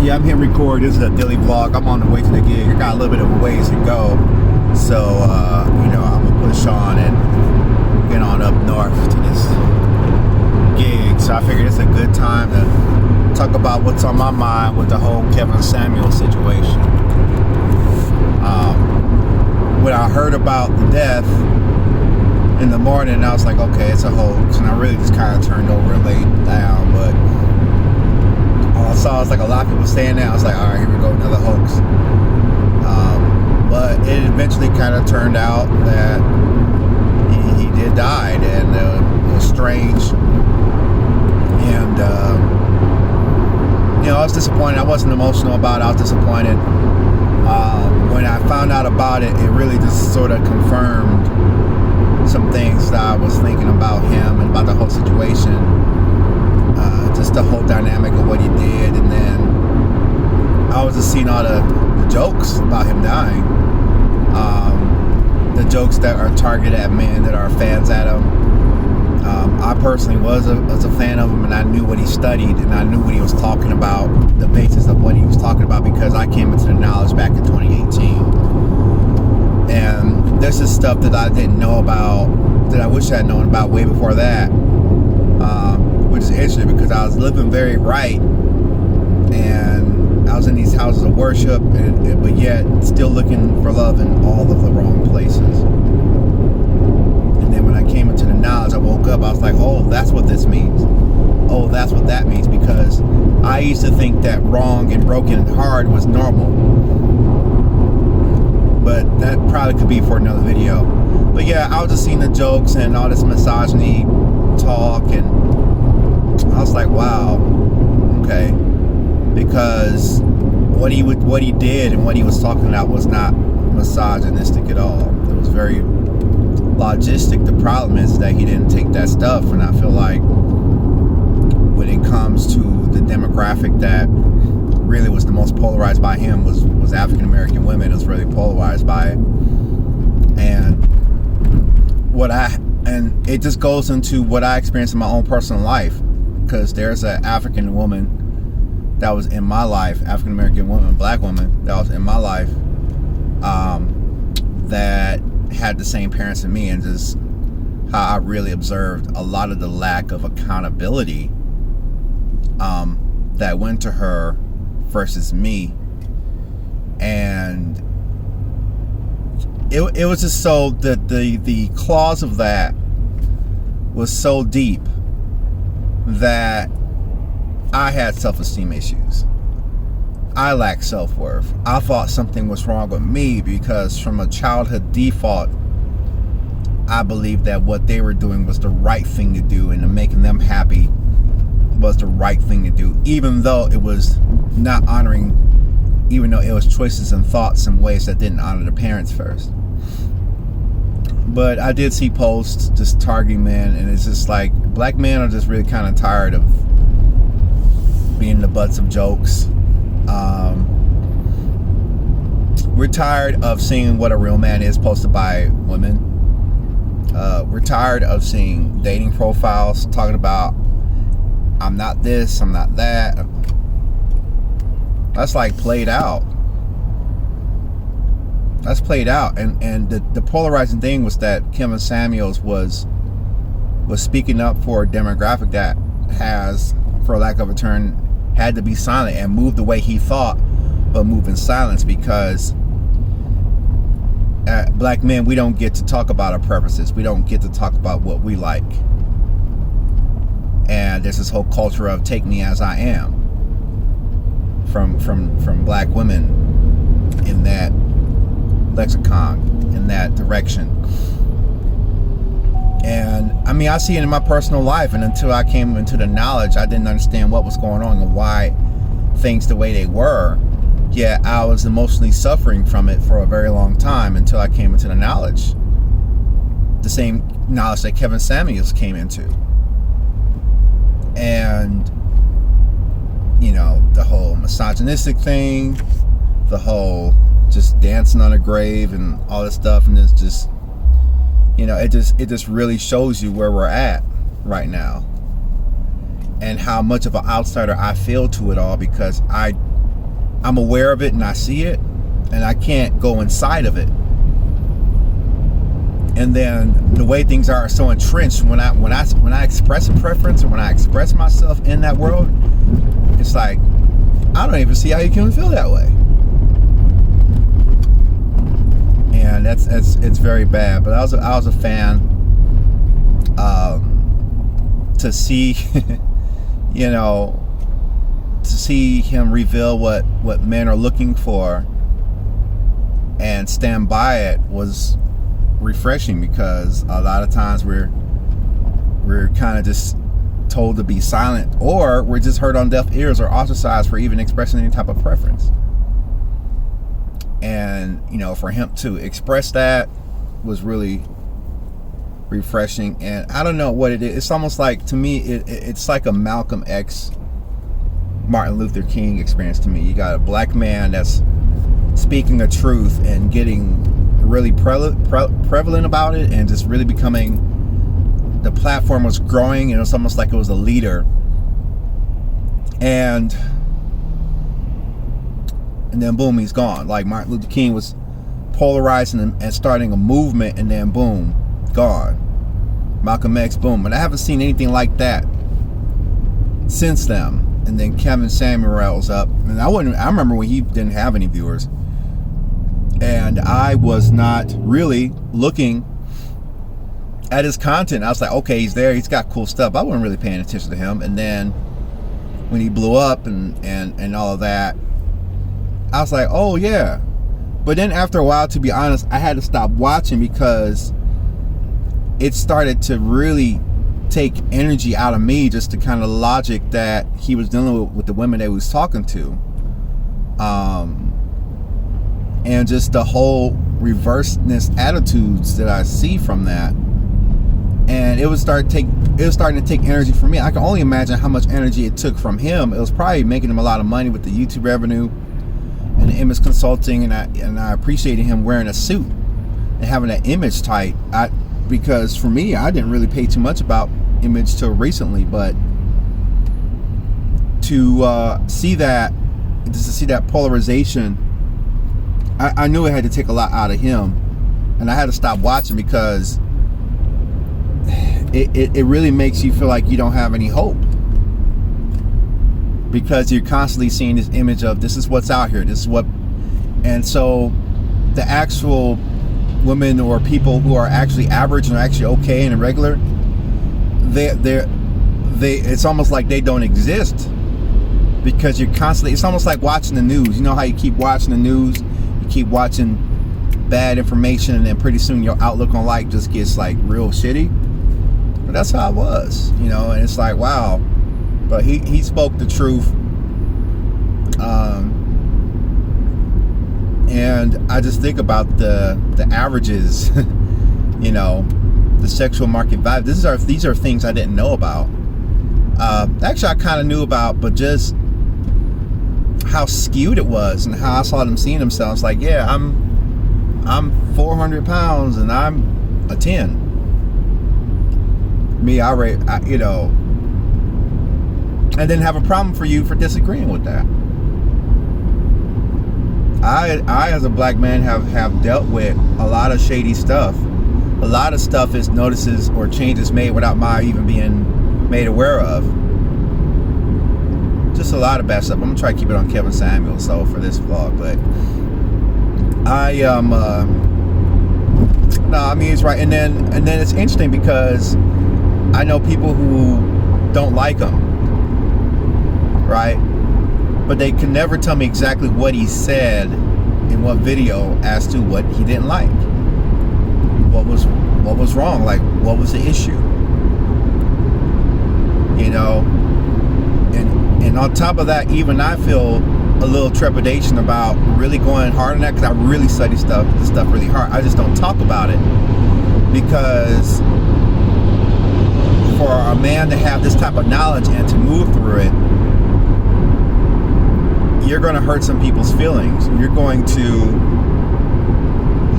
Yeah, I'm hitting record. This is a daily vlog. I'm on the way to the gig. I got a little bit of a ways to go. So, I'm going to push on and get on up north to this gig. So I figured it's a good time to talk about what's on my mind with the whole Kevin Samuel situation. When I heard about the death in the morning, I was like, okay, it's a hoax. And I really just kind of turned over and laid down. But all I saw was like a lot of people saying that. I was like, all right, here we go, another hoax. But it eventually kind of turned out that he did die, and it was strange. And I was disappointed. I wasn't emotional about it. I was disappointed. When I found out about it, it really just sort of confirmed some things that I was thinking about him and about the whole situation. Just the whole dynamic of what he did, and then I was just seeing all the jokes about him dying. The jokes that are targeted at men that are fans at him. I personally was a fan of him, and I knew what he studied, and I knew what he was talking about, the basis of what he was talking about, because I came into the knowledge back in 2018. And this is stuff that I didn't know about, that I wish I had known about way before that. Which is interesting, because I was living very right, and I was in these houses of worship, but yet still looking for love in all of the wrong places. And then when I came into the knowledge, I woke up, I was like, oh, that's what this means. Oh, that's what that means, because I used to think that wrong and broken and hard was normal. But that probably could be for another video. But yeah, I was just seeing the jokes and all this misogyny talk, and I was like, wow, okay. Because what he did and what he was talking about was not misogynistic at all. It was very logistic. The problem is that he didn't take that stuff, and I feel like when it comes to the demographic that really was the most polarized by him was African American women. It was really polarized by it. And it just goes into what I experienced in my own personal life, because there's an African woman that was in my life, African American woman, black woman that was in my life, that had the same parents as me, and just how I really observed a lot of the lack of accountability that went to her versus me. And it was just so that the clause of that was so deep that I had self-esteem issues. I lacked self-worth. I thought something was wrong with me, because from a childhood default, I believed that what they were doing was the right thing to do, and making them happy was the right thing to do, even though it was not honoring, even though it was choices and thoughts in ways that didn't honor the parents first. But I did see posts just targeting men, and it's just like, black men are just really kind of tired of being the butts of jokes. We're tired of seeing what a real man is posted by women. We're tired of seeing dating profiles talking about, I'm not this, I'm not that. That's like played out. That's played out. And the polarizing thing was that Kevin Samuels was speaking up for a demographic that has, for lack of a term, had to be silent and move the way he thought, but move in silence, because black men, we don't get to talk about our preferences. We don't get to talk about what we like. And there's this whole culture of take me as I am from black women in that lexicon, in that direction. And I mean, I see it in my personal life, and until I came into the knowledge, I didn't understand what was going on and why things the way they were. Yet I was emotionally suffering from it for a very long time, until I came into the knowledge, the same knowledge that Kevin Samuels came into. And the whole misogynistic thing, the whole just dancing on a grave and all this stuff, and it's just, it just really shows you where we're at right now, and how much of an outsider I feel to it all, because I I'm aware of it and I see it, and I can't go inside of it. And then the way things are so entrenched, when I express a preference, or when I express myself in that world, it's like I don't even see how you can feel that way. And it's very bad. But I was a fan to see you know, to see him reveal what men are looking for and stand by it was refreshing, because a lot of times we're kind of just told to be silent, or we're just heard on deaf ears or ostracized for even expressing any type of preference. And you know, for him to express that was really refreshing. And I don't know what it is. It's almost like, to me, it's like a Malcolm X, Martin Luther King experience to me. You got a black man that's speaking the truth and getting really prevalent about it, and just really becoming, the platform was growing, and it was almost like it was a leader. And then boom, he's gone. Like Martin Luther King was polarizing and starting a movement, and then boom, gone. Malcolm X, boom. And I haven't seen anything like that since then. And then Kevin Samuel's up, and I remember when he didn't have any viewers, and I was not really looking at his content. I was like, okay, he's there, he's got cool stuff. I wasn't really paying attention to him. And then when he blew up and all of that, I was like, oh yeah. But then after a while, to be honest, I had to stop watching, because it started to really take energy out of me, just the kind of logic that he was dealing with the women that he was talking to, and just the whole reverseness attitudes that I see from that. And it was starting to take energy from me. I can only imagine how much energy it took from him. It was probably making him a lot of money with the YouTube revenue and the image consulting, and I appreciated him wearing a suit and having that image tight. Because for me, I didn't really pay too much about image till recently, but to see that polarization, I knew it had to take a lot out of him, and I had to stop watching, because it really makes you feel like you don't have any hope, because you're constantly seeing this image of, this is what's out here, this is what. And so the actual women or people who are actually average and are actually okay and regular, it's almost like they don't exist, because you're constantly, it's almost like watching the news. You know how you keep watching the news, you keep watching bad information, and then pretty soon your outlook on life just gets like real shitty. But that's how it was, you know. And it's like, wow. But he spoke the truth, and I just think about the averages, you know, the sexual market value. These are things I didn't know about. Actually, I kind of knew about, but just how skewed it was, and how I saw them seeing themselves. Like, yeah, I'm 400 pounds and I'm a 10. Me, you know, I didn't have a problem for disagreeing with that. I as a black man have dealt with a lot of shady stuff. A lot of stuff is notices or changes made without my even being made aware of. Just a lot of bad stuff. I'm gonna try to keep it on Kevin Samuel for this vlog, but no, I mean, it's right. And then it's interesting, because I know people who don't like him, right? But they can never tell me exactly what he said in what video as to what he didn't like. What was wrong? Like, what was the issue? You know? And on top of that, even I feel a little trepidation about really going hard on that, because I really study this stuff really hard. I just don't talk about it, because for a man to have this type of knowledge and to move through it, you're going to hurt some people's feelings. You're going to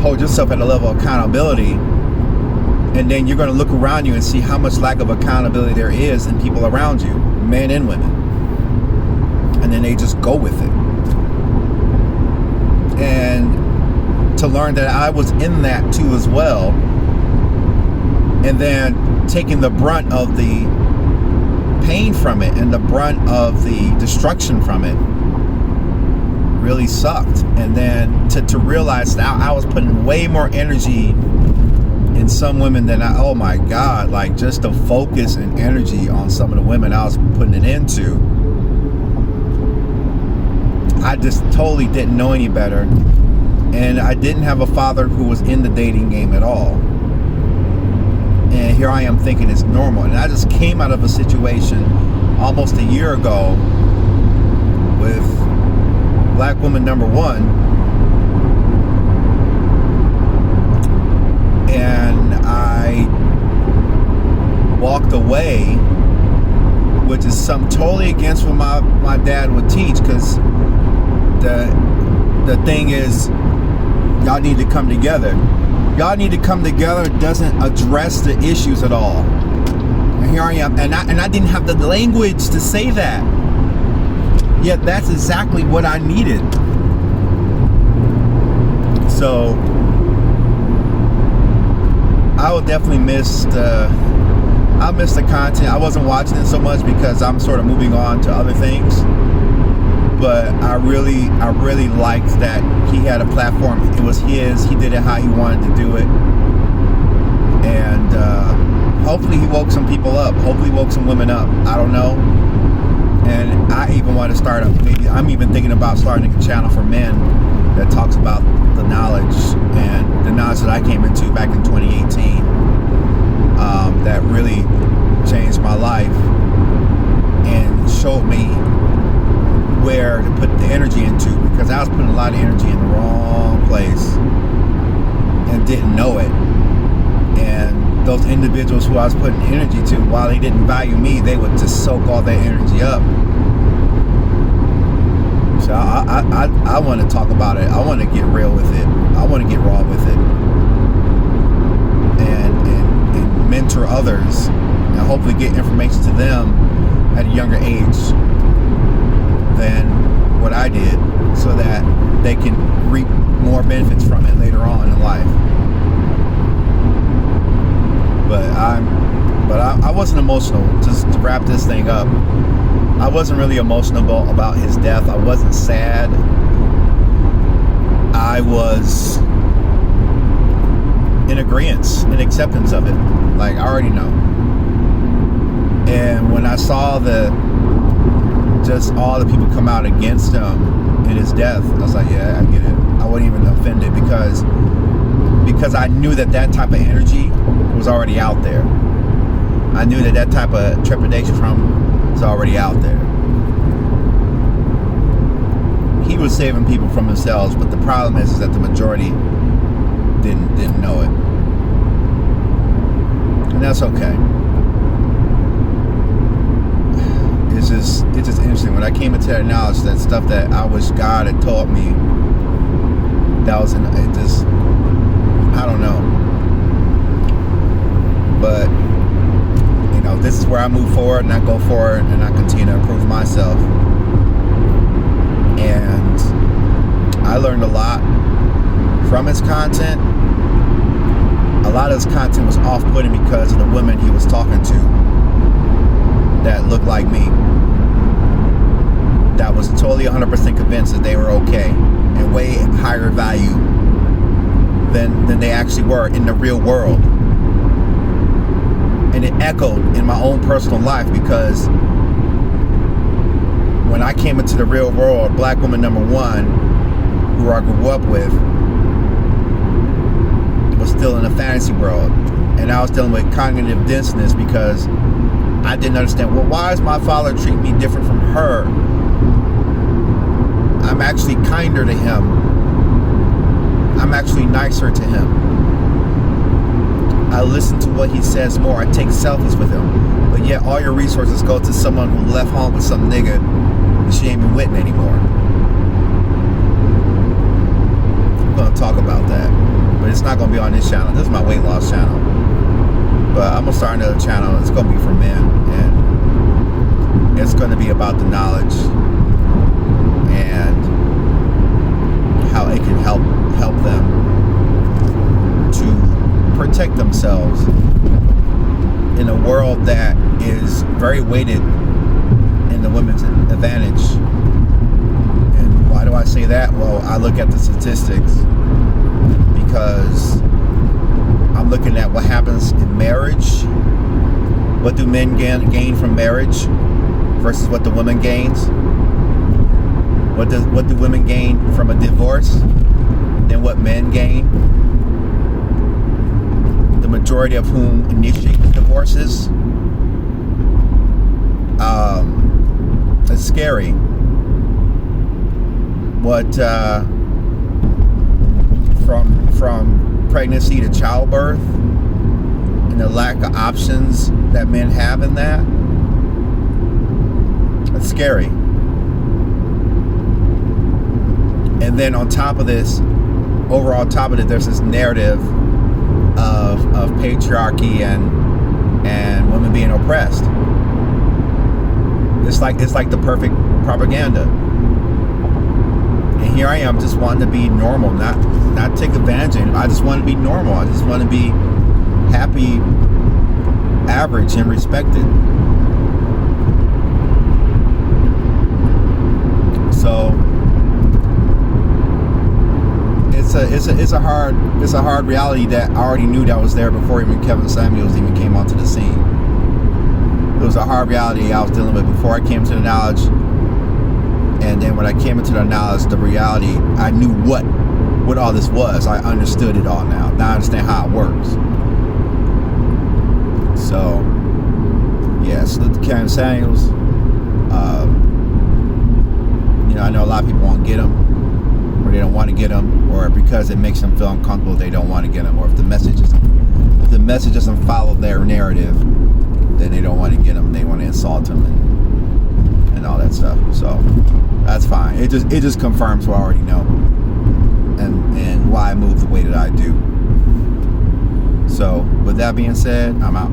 hold yourself at a level of accountability, and then you're going to look around you and see how much lack of accountability there is in people around you, men and women, and then they just go with it. and to learn that I was in that too as well, and then taking the brunt of the pain from it and the brunt of the destruction from it really sucked. And then to realize that I was putting way more energy in some women than oh my God, like just the focus and energy on some of the women I was putting it into. I just totally didn't know any better. And I didn't have a father who was in the dating game at all. And here I am thinking it's normal. And I just came out of a situation almost a year ago with black woman number one. And I walked away, which is something totally against what my dad would teach, because the thing is, y'all need to come together. Y'all need to come together doesn't address the issues at all. And here I am, and I didn't have the language to say that. Yet that's exactly what I needed. So I will definitely miss the content. I wasn't watching it so much because I'm sort of moving on to other things. But I really liked that he had a platform. It was his. He did it how he wanted to do it. And hopefully he woke some people up. Hopefully he woke some women up. I don't know. And I even want to start up. Maybe I'm even thinking about starting a channel for men that talks about the knowledge and the knowledge that I came into back in 2018. That really changed my life and showed me where to put the energy into, because I was putting a lot of energy in the wrong place and didn't know it. And those individuals who I was putting energy to, while they didn't value me, they would just soak all that energy up. So I want to talk about it. I want to get real with it. I want to get raw with it, and mentor others, and hopefully get information to them at a younger age than what I did, so that they can reap more benefits from it later on in life. But I wasn't emotional. Just to wrap this thing up, I wasn't really emotional about his death. I wasn't sad. I was in agreement, in acceptance of it. Like, I already know. And when I saw just all the people come out against him in his death, I was like, yeah, I get it. I wasn't even offended because I knew that type of energy was already out there. I knew that type of trepidation from him was already out there. He was saving people from themselves, but the problem is that the majority didn't know it. And that's okay. It's just interesting. When I came into that knowledge, that stuff that I wish God had taught me, that was I don't know. But, this is where I move forward, and I go forward, and I continue to improve myself. And I learned a lot from his content. A lot of his content was off-putting because of the women he was talking to that looked like me, that was totally 100% convinced that they were okay and way higher value than they actually were in the real world. And it echoed in my own personal life, because when I came into the real world, black woman number one, who I grew up with, was still in a fantasy world, and I was dealing with cognitive dissonance because I didn't understand, well, why does my father treat me different from her? I'm actually kinder to him. I'm actually nicer to him. I listen to what he says more. I take selfies with him. But yet all your resources go to someone who left home with some nigga and she ain't been with anymore. I'm going to talk about that. But it's not going to be on this channel. This is my weight loss channel. But I'm going to start another channel. It's going to be for men. And it's going to be about the knowledge and how it can help say that? Well, I look at the statistics, because I'm looking at what happens in marriage. What do men gain from marriage versus what the woman gains? What do women gain from a divorce than what men gain? The majority of whom initiate the divorces. It's scary. What from pregnancy to childbirth, and the lack of options that men have in that. It's scary. And then on top of this, overall top of it, there's this narrative of patriarchy and women being oppressed. It's like the perfect propaganda. And here I am, just wanting to be normal, not take advantage of it. I just want to be normal. I just want to be happy, average, and respected. So it's a hard reality that I already knew that was there before even Kevin Samuels even came onto the scene. It was a hard reality I was dealing with before I came to the knowledge, and then when I came into the knowledge, the reality, I knew what all this was. I understood it all now. Now I understand how it works. So yeah, salute to Kevin Samuels. I know a lot of people won't get them, or they don't want to get them, or because it makes them feel uncomfortable, they don't want to get them, or if the message doesn't follow their narrative, then they don't want to get them. They want to insult them and all that stuff. So that's fine. It just confirms what I already know, and why I move the way that I do. So with that being said, I'm out.